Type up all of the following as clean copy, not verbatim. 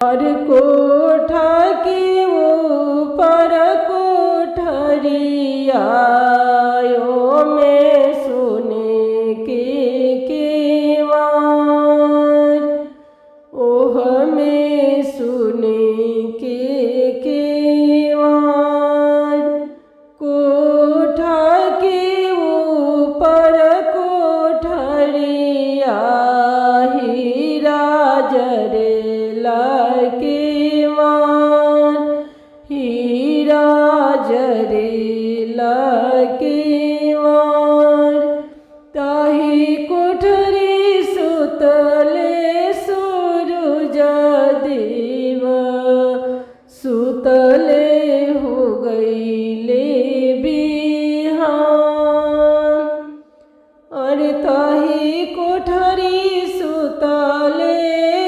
और कोठा के ऊपर कोठरिया में सोने के केवाड़, ओह में सोने के केवाड़। कोठा के ऊपर कोठरिया हीरा जरेला केवाड़, हीरा जरेला केवाड़। ताही कोठरी सुतले सूरज देव, सुतले हो गईले बिहान। अरे ताही कोठरी सुतले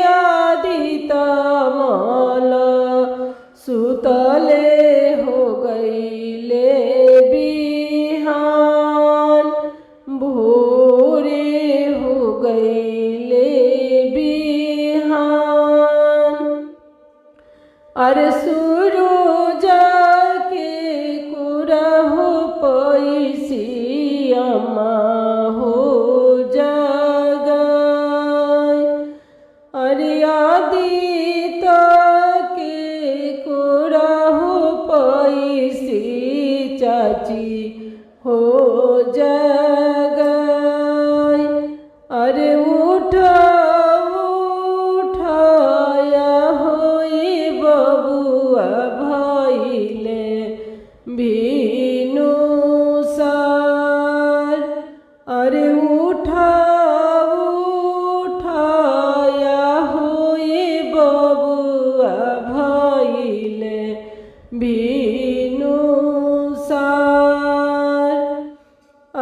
आदिता मल, सुतले हो गईले बिहान, भोरे हो गईले बिहान। अरे सूरज के कुरहु पैसी अम्मा हो जगाई। अरे आदित्य के कुरहु पैसी चाची हो जगाई। अरे उठ उठाया होई बबुआ भइले भीनु सार। अरे उठा उठाया होई बबुआ भइले भीनु सार।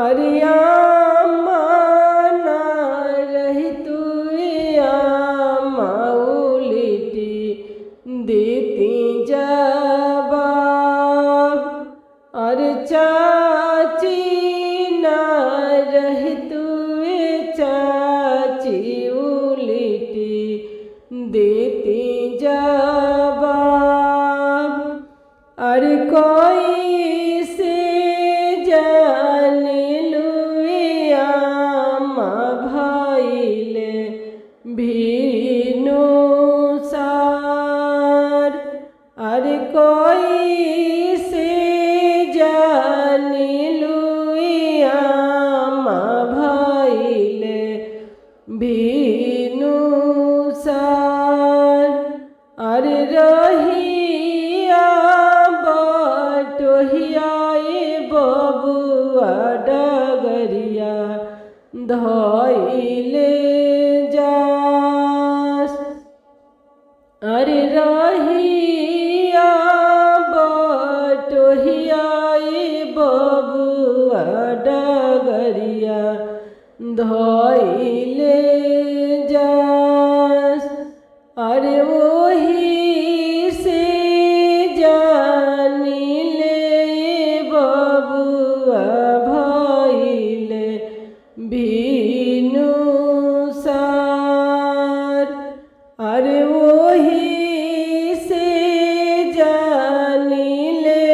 अरे आमा ना रही तुए आमा उलिटी देती जवाब। अरे चाची ना रही तुए चाची उलिटी देती जवाब। अरे कोई से जान लुए आमा भइले भीनु सार। अरे कोई से जान लुए आमा भइले भीनु सार। अरे रहिया बटोहिया बबुआ डगरिया धइले जास। अरे रहिया बटोहिया बबुआ डगरिया धइले जास। अरे वही से जानिले बबुआ भइले भीनु सार। अरे वही से जानिले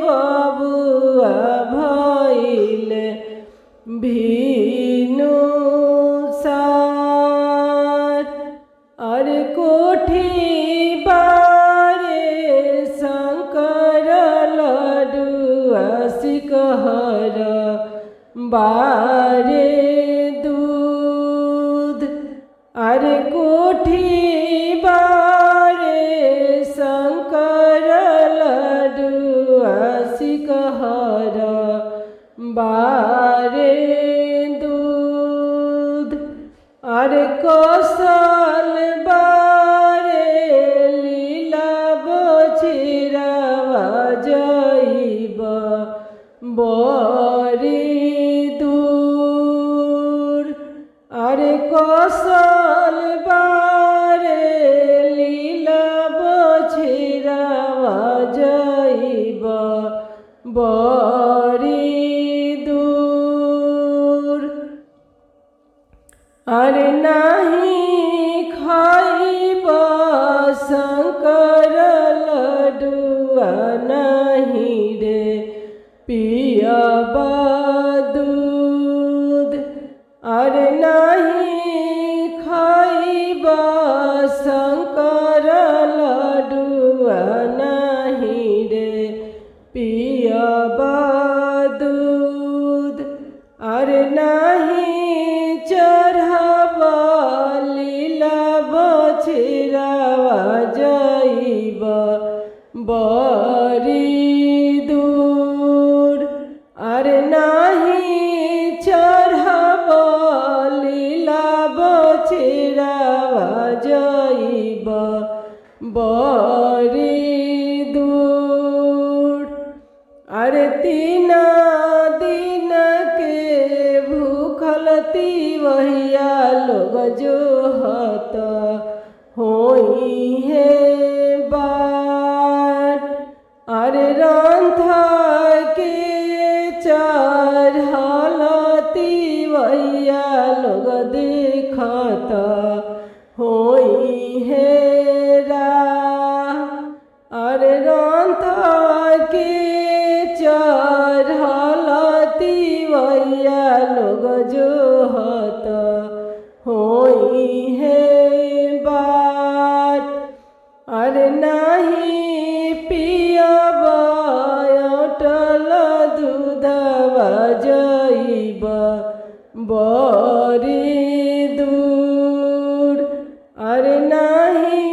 बबुआ भइले भीनु सार। अरे कोठी बारे शंकर लडुआ सिकहर बारे दूध। अरे कोठी बारे शंकर लडुआ सिकहर बारे दूध। अरे कौशल बारे लीला बछिरावा जइब बरी दूध। बड़ी दूर अरे नाही चढ़ब लीला बछड़ावा जइब बड़ी दूर अरे 3 दिन के भूखल तिवहिया लोग जोहत होई है बाट अरे रंथ के चढ़ल तिवहिया लोग देखत होई है राह अरे रंथ के चढ़ल तिवहिया लोग जोहत होई है बाट अरे नाही पियब अटल दूधवा जइब बड़ी दूर अरे नाही